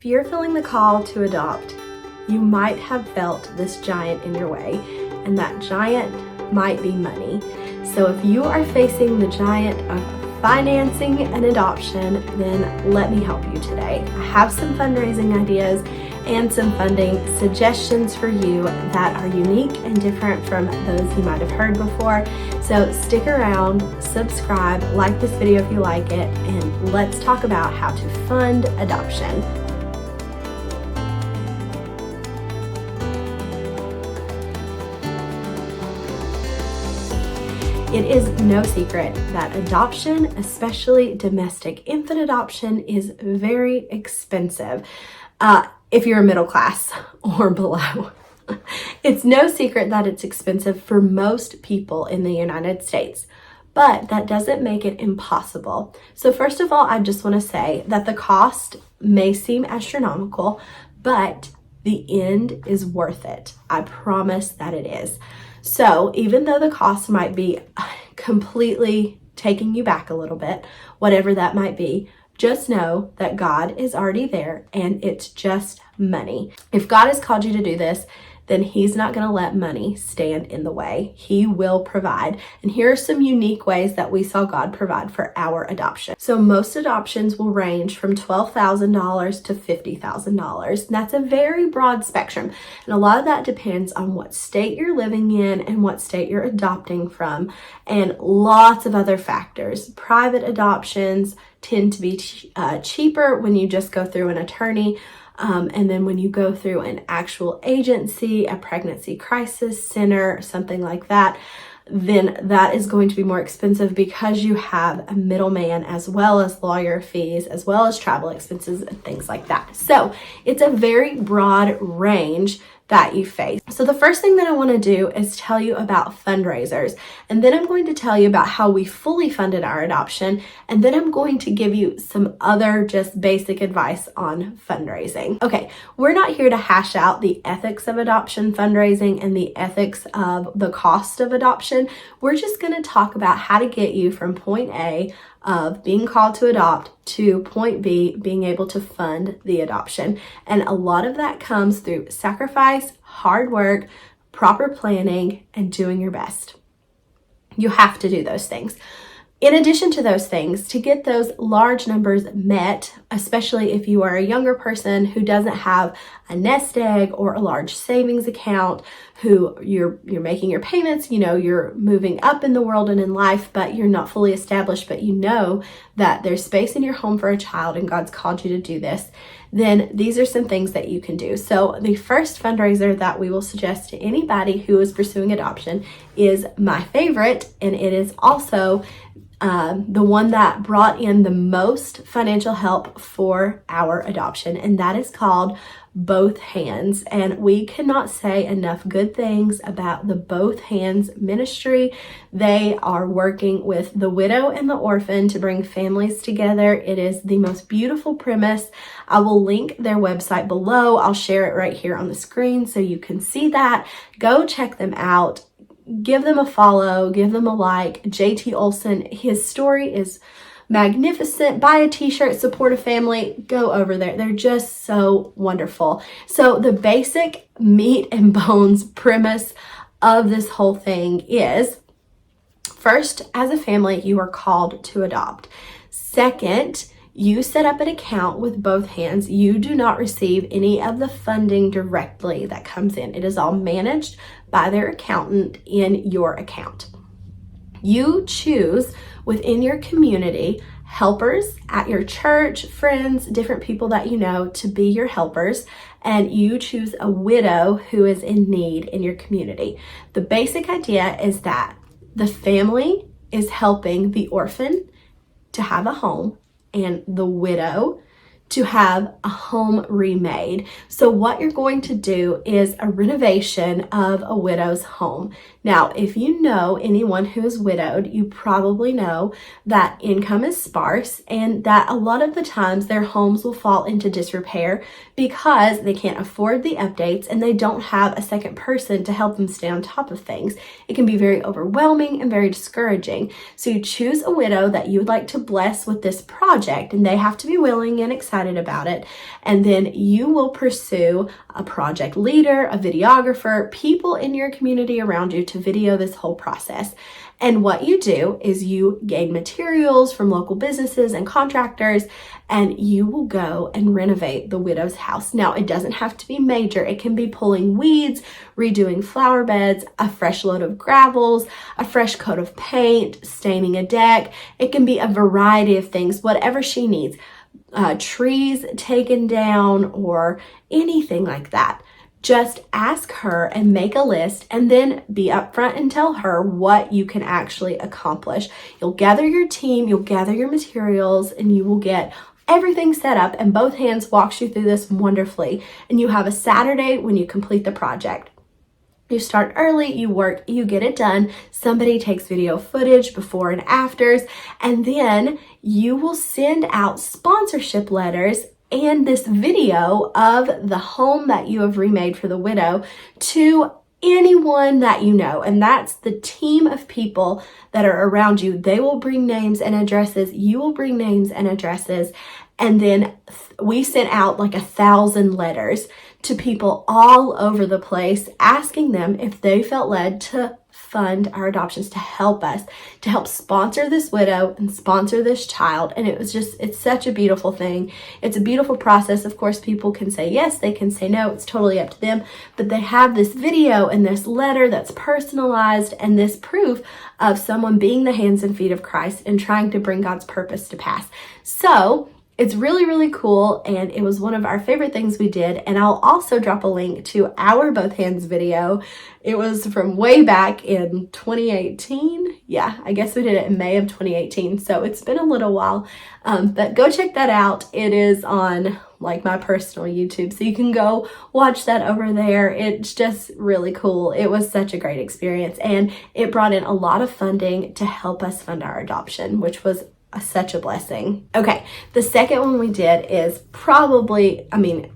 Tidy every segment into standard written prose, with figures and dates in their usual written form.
If you're feeling the call to adopt, you might have felt this giant in your way, and that giant might be money. So if you are facing the giant of financing an adoption, then let me help you today. I have some fundraising ideas and some funding suggestions for you that are unique and different from those you might have heard before. So stick around, subscribe, like this video if you like it, and let's talk about how to fund adoption. It is no secret that adoption, especially domestic infant adoption, is very expensive if you're middle class or below. It's no secret that it's expensive for most people in the United States, but that doesn't make it impossible. So first of all, I just want to say that the cost may seem astronomical, but the end is worth it. I promise that it is. So even though the cost might be completely taking you back a little bit, whatever that might be, just know that God is already there and it's just money. If God has called you to do this, then He's not going to let money stand in the way. He will provide. And here are some unique ways that we saw God provide for our adoption. So most adoptions will range from $12,000 to $50,000. That's a very broad spectrum. And a lot of that depends on what state you're living in and what state you're adopting from, and lots of other factors. Private adoptions tend to be cheaper when you just go through an attorney. And then when you go through an actual agency, a pregnancy crisis center, something like that, then that is going to be more expensive because you have a middleman, as well as lawyer fees, as well as travel expenses and things like that. So it's a very broad range that you face. So the first thing that I want to do is tell you about fundraisers, and then I'm going to tell you about how we fully funded our adoption, and then I'm going to give you some other just basic advice on fundraising. Okay, we're not here to hash out the ethics of adoption fundraising and the ethics of the cost of adoption. We're just going to talk about how to get you from point A of being called to adopt to point B, being able to fund the adoption. And a lot of that comes through sacrifice, hard work, proper planning, and doing your best. You have to do those things. In addition to those things, to get those large numbers met, especially if you are a younger person who doesn't have a nest egg or a large savings account, who you're making your payments, you're moving up in the world and in life, but you're not fully established, but you know that there's space in your home for a child and God's called you to do this, then these are some things that you can do. So the first fundraiser that we will suggest to anybody who is pursuing adoption is my favorite, and it is also the one that brought in the most financial help for our adoption, and that is called Both Hands. And we cannot say enough good things about the Both Hands ministry. They are working with the widow and the orphan to bring families together. It is the most beautiful premise. I will link their website below. I'll share it right here on the screen so you can see that. Go check them out. Give them a follow, give them a like. JT Olson, his story is magnificent. Buy a t-shirt, support a family, go over there. They're just so wonderful. So the basic meat and bones premise of this whole thing is, first, as a family, you are called to adopt. Second, you set up an account with Both Hands. You do not receive any of the funding directly that comes in. It is all managed by their accountant in your account. You choose within your community helpers at your church, friends, different people that you know to be your helpers, and you choose a widow who is in need in your community. The basic idea is that the family is helping the orphan to have a home and the widow to have a home remade. So what you're going to do is a renovation of a widow's home. Now, if you know anyone who is widowed, you probably know that income is sparse and that a lot of the times their homes will fall into disrepair because they can't afford the updates and they don't have a second person to help them stay on top of things. It can be very overwhelming and very discouraging. So you choose a widow that you would like to bless with this project, and they have to be willing and excited excited about it. And then you will pursue a project leader, a videographer, people in your community around you to video this whole process. And what you do is you gain materials from local businesses and contractors, and you will go and renovate the widow's house. Now, it doesn't have to be major. It can be pulling weeds, redoing flower beds, a fresh load of gravels, a fresh coat of paint, staining a deck. It can be a variety of things, whatever she needs. Trees taken down or anything like that. Just ask her and make a list, and then be upfront and tell her what you can actually accomplish. You'll gather your team, you'll gather your materials, and you will get everything set up, and both hands walks you through this wonderfully. And you have a Saturday when you complete the project. You start early, you work, you get it done. Somebody takes video footage before and afters, and then you will send out sponsorship letters and this video of the home that you have remade for the widow to anyone that you know. And that's the team of people that are around you. They will bring names and addresses. You will bring names and addresses. And then we sent out like 1,000 letters to people all over the place, asking them if they felt led to fund our adoptions, to help us, to help sponsor this widow and sponsor this child. And it's such a beautiful thing. It's a beautiful process. Of course, people can say yes, they can say no. It's totally up to them. But they have this video and this letter that's personalized, and this proof of someone being the hands and feet of Christ and trying to bring God's purpose to pass. So it's really, really cool, and it was one of our favorite things we did. And I'll also drop a link to our Both Hands video. It was from way back in 2018. Yeah, I guess we did it in May of 2018. So it's been a little while, but go check that out. It is on like my personal YouTube, so you can go watch that over there. It's just really cool. It was such a great experience, and it brought in a lot of funding to help us fund our adoption, which was such a blessing. Okay, the second one we did is probably,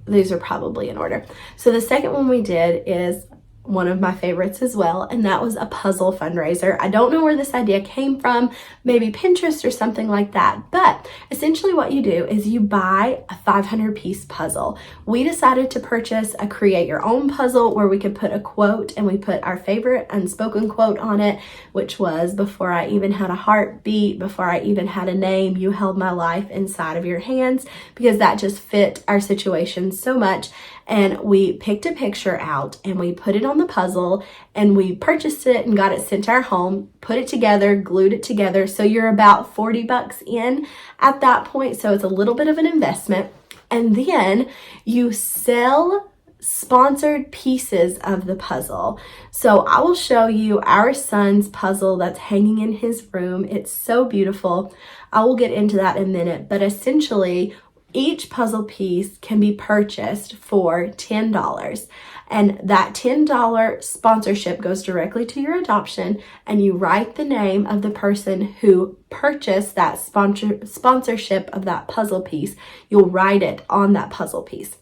these are probably in order. So the second one we did is one of my favorites as well, and that was a puzzle fundraiser. I don't know where this idea came from, maybe Pinterest or something like that, but essentially what you do is you buy a 500-piece puzzle. We decided to purchase a create your own puzzle where we could put a quote, and we put our favorite unspoken quote on it, which was, "Before I even had a heartbeat, before I even had a name, you held my life inside of your hands," because that just fit our situation so much. And we picked a picture out and we put it on the puzzle, and we purchased it and got it sent to our home, put it together, glued it together. So you're about $40 in at that point. So it's a little bit of an investment. And then you sell sponsored pieces of the puzzle. So I will show you our son's puzzle that's hanging in his room. It's so beautiful. I will get into that in a minute, but essentially each puzzle piece can be purchased for $10, and that $10 sponsorship goes directly to your adoption, and you write the name of the person who purchased that sponsorship of that puzzle piece. You'll write it on that puzzle piece.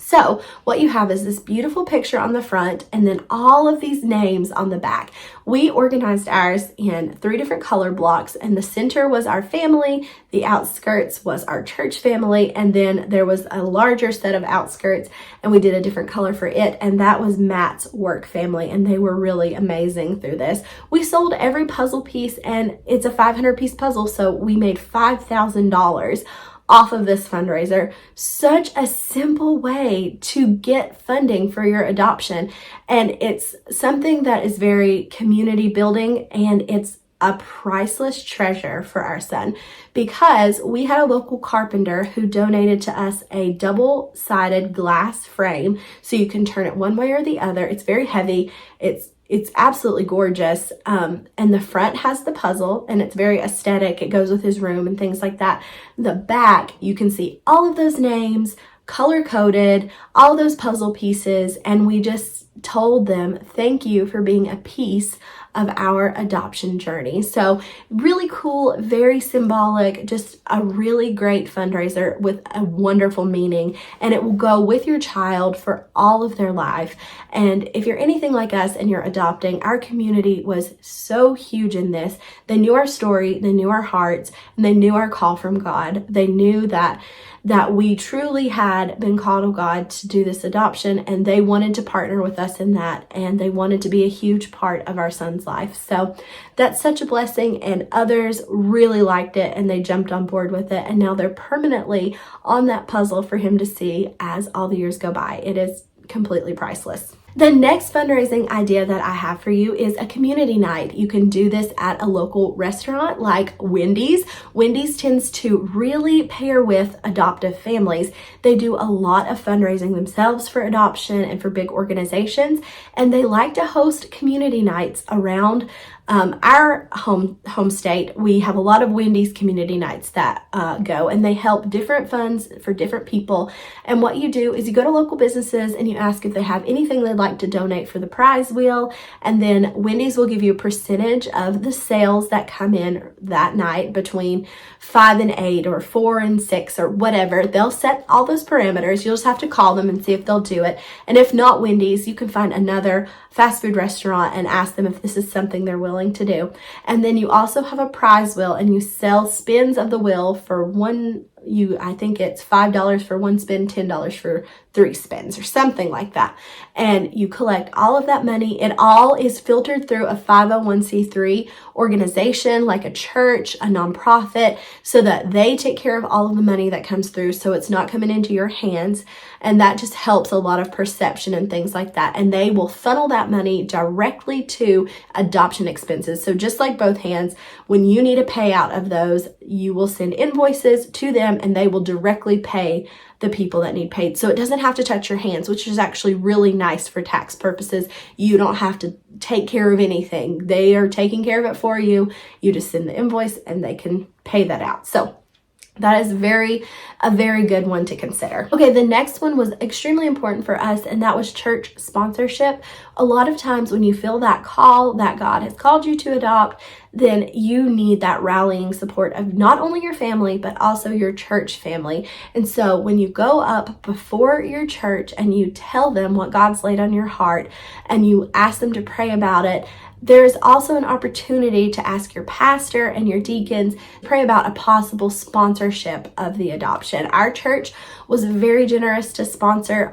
So what you have is this beautiful picture on the front, and then all of these names on the back. We organized ours in 3 different color blocks, and the center was our family, the outskirts was our church family, and then there was a larger set of outskirts, and we did a different color for it, and that was Matt's work family, and they were really amazing through this. We sold every puzzle piece, and it's a 500-piece puzzle, so we made $5,000 off of this fundraiser. Such a simple way to get funding for your adoption. And it's something that is very community building, and it's a priceless treasure for our son, because we had a local carpenter who donated to us a double-sided glass frame, so you can turn it one way or the other. It's very heavy. It's absolutely gorgeous. And the front has the puzzle, and it's very aesthetic. It goes with his room and things like that. The back, you can see all of those names, color-coded, all those puzzle pieces, and we just told them, thank you for being a piece of our adoption journey. So really cool, very symbolic, just a really great fundraiser with a wonderful meaning, and it will go with your child for all of their life. And if you're anything like us and you're adopting, our community was so huge in this. They knew our story, they knew our hearts, and they knew our call from God. They knew that that we truly had been called of God to do this adoption, and they wanted to partner with us in that, and they wanted to be a huge part of our son's life. So that's such a blessing, and others really liked it and they jumped on board with it, and now they're permanently on that puzzle for him to see as all the years go by. It is completely priceless. The next fundraising idea that I have for you is a community night. You can do this at a local restaurant like Wendy's. Wendy's tends to really pair with adoptive families. They do a lot of fundraising themselves for adoption and for big organizations, and they like to host community nights around our home state. We have a lot of Wendy's community nights that go, and they help different funds for different people. And what you do is you go to local businesses and you ask if they have anything they'd like to donate for the prize wheel, and then Wendy's will give you a percentage of the sales that come in that night between 5 and 8 or 4 and 6 or whatever. They'll set all those parameters. You'll just have to call them and see if they'll do it. And if not Wendy's, you can find another fast food restaurant and ask them if this is something they're willing to do. And then you also have a prize wheel, and you sell spins of the wheel for I think it's $5 for one spin, $10 for 3 spins or something like that. And you collect all of that money. It all is filtered through a 501c3 organization like a church, a nonprofit, so that they take care of all of the money that comes through, so it's not coming into your hands. And that just helps a lot of perception and things like that. And they will funnel that money directly to adoption expenses. So just like Both Hands, when you need a payout of those, you will send invoices to them and they will directly pay the people that need paid. So it doesn't have to touch your hands, which is actually really nice for tax purposes. You don't have to take care of anything. They are taking care of it for you. You just send the invoice and they can pay that out. So that is a very good one to consider. Okay, the next one was extremely important for us, and that was church sponsorship. A lot of times when you feel that call that God has called you to adopt, then you need that rallying support of not only your family, but also your church family. And so when you go up before your church and you tell them what God's laid on your heart and you ask them to pray about it, there's also an opportunity to ask your pastor and your deacons to pray about a possible sponsorship of the adoption. Our church was very generous to sponsor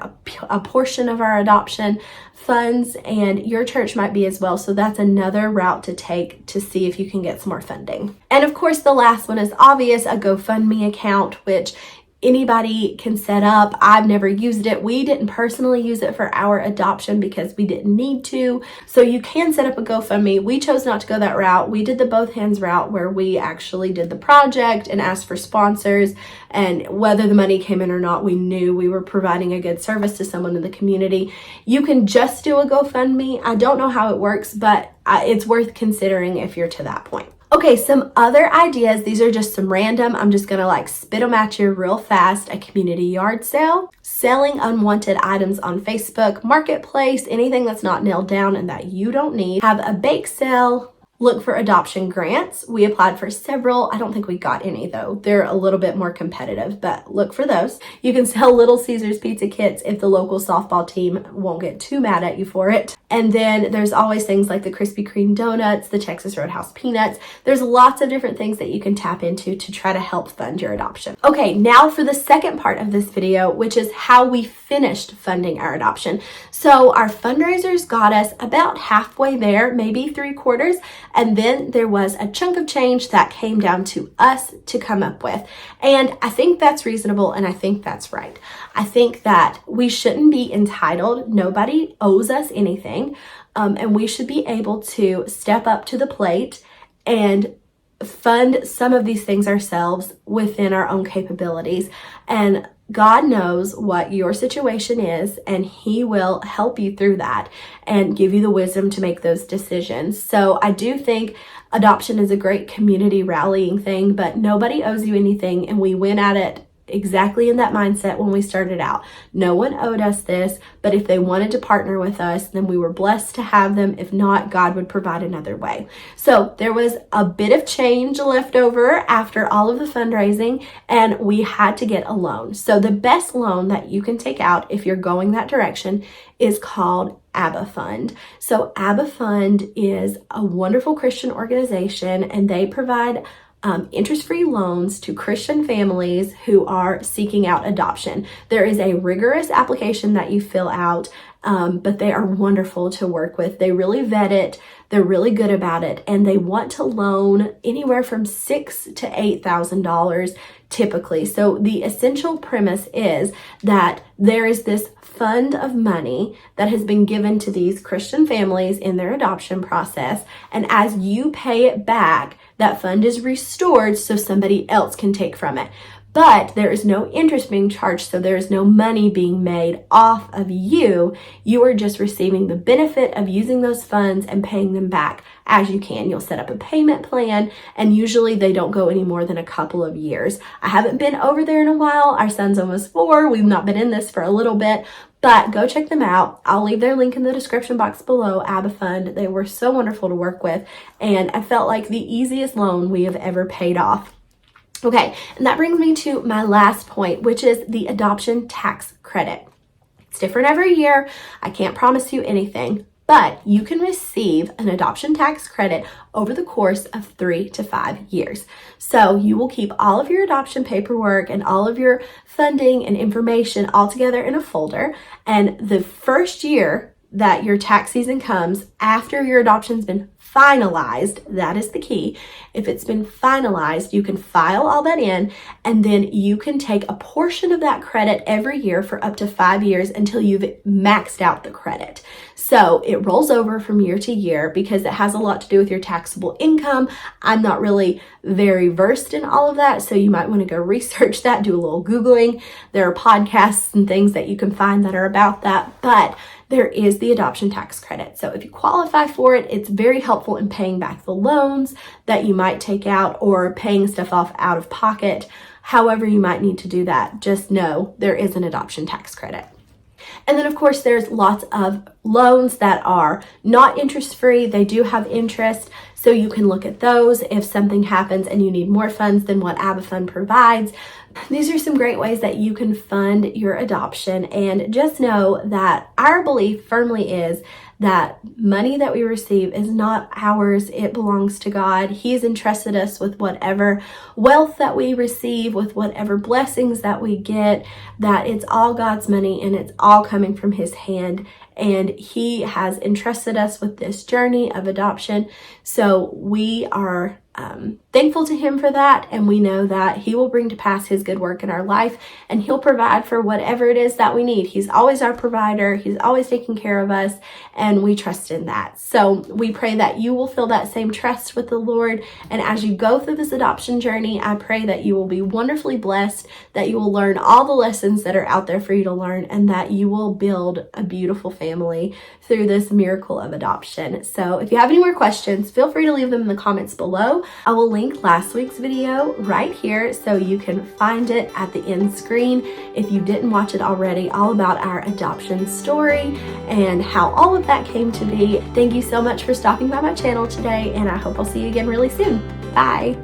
a portion of our adoption funds, and your church might be as well. So that's another route to take to see if you can get some more funding. And of course, the last one is obvious, a GoFundMe account, which anybody can set up. I've never used it. We didn't personally use it for our adoption because we didn't need to. So you can set up a GoFundMe. We chose not to go that route. We did the Both Hands route, where we actually did the project and asked for sponsors. And whether the money came in or not, we knew we were providing a good service to someone in the community. You can just do a GoFundMe. I don't know how it works, but it's worth considering if you're to that point. Okay, some other ideas. These are just some random. I'm just going to spit them at you real fast. A community yard sale, selling unwanted items on Facebook Marketplace, anything that's not nailed down and that you don't need. Have a bake sale. Look for adoption grants. We applied for several. I don't think we got any though. They're a little bit more competitive, but look for those. You can sell Little Caesars pizza kits if the local softball team won't get too mad at you for it. And then there's always things like the Krispy Kreme donuts, the Texas Roadhouse peanuts. There's lots of different things that you can tap into to try to help fund your adoption. Okay, now for the second part of this video, which is how we finished funding our adoption. So our fundraisers got us about halfway there, maybe 3/4. And then there was a chunk of change that came down to us to come up with. And I think that's reasonable, and I think that's right. I think that we shouldn't be entitled. Nobody owes us anything. And we should be able to step up to the plate and fund some of these things ourselves within our own capabilities. And God knows what your situation is, and He will help you through that and give you the wisdom to make those decisions. So I do think adoption is a great community rallying thing, but nobody owes you anything, and we went at it exactly in that mindset when we started out. No one owed us this, but if they wanted to partner with us, then we were blessed to have them. If not, God would provide another way. So there was a bit of change left over after all of the fundraising, and we had to get a loan. So the best loan that you can take out if you're going that direction is called ABBA Fund. So ABBA Fund is a wonderful Christian organization, and they provide interest-free loans to Christian families who are seeking out adoption. There is a rigorous application that you fill out, but they are wonderful to work with. They really vet it. They're really good about it, and they want to loan anywhere from $6,000 to $8,000 typically. So the essential premise is that there is this fund of money that has been given to these Christian families in their adoption process, and as you pay it back, that fund is restored so somebody else can take from it. But there is no interest being charged, so there is no money being made off of you. You are just receiving the benefit of using those funds and paying them back as you can. You'll set up a payment plan, and usually they don't go any more than a couple of years. I haven't been over there in a while. Our son's almost 4. We've not been in this for a little bit, but go check them out. I'll leave their link in the description box below, ABBA Fund. They were so wonderful to work with, and I felt like the easiest loan we have ever paid off. Okay, and that brings me to my last point, which is the adoption tax credit. It's different every year. I can't promise you anything, but you can receive an adoption tax credit over the course of 3 to 5 years. So you will keep all of your adoption paperwork and all of your funding and information all together in a folder, and the first year that your tax season comes after your adoption's been finalized, that is the key. If it's been finalized, you can file all that in, and then you can take a portion of that credit every year for up to 5 years until you've maxed out the credit. So it rolls over from year to year because it has a lot to do with your taxable income. I'm not really very versed in all of that, so you might want to go research that, do a little Googling. There are podcasts and things that you can find that are about that, but there is the adoption tax credit. So if you qualify for it, it's very helpful in paying back the loans that you might take out or paying stuff off out of pocket. However you might need to do that, just know there is an adoption tax credit. And then of course there's lots of loans that are not interest-free. They do have interest, so you can look at those if something happens and you need more funds than what ABBA Fund provides. These are some great ways that you can fund your adoption, and just know that our belief firmly is that money that we receive is not ours, it belongs to God. He's entrusted us with whatever wealth that we receive, with whatever blessings that we get, that it's all God's money and it's all coming from His hand. And He has entrusted us with this journey of adoption. So we are thankful to Him for that, and we know that He will bring to pass His good work in our life, and He'll provide for whatever it is that we need. He's always our provider. He's always taking care of us, and we trust in that. So we pray that you will feel that same trust with the Lord, and as you go through this adoption journey, I pray that you will be wonderfully blessed, that you will learn all the lessons that are out there for you to learn, and that you will build a beautiful family through this miracle of adoption. So if you have any more questions, feel free to leave them in the comments below. I will link last week's video right here so you can find it at the end screen if you didn't watch it already, all about our adoption story and how all of that came to be. Thank you so much for stopping by my channel today, and I hope I'll see you again really soon. Bye.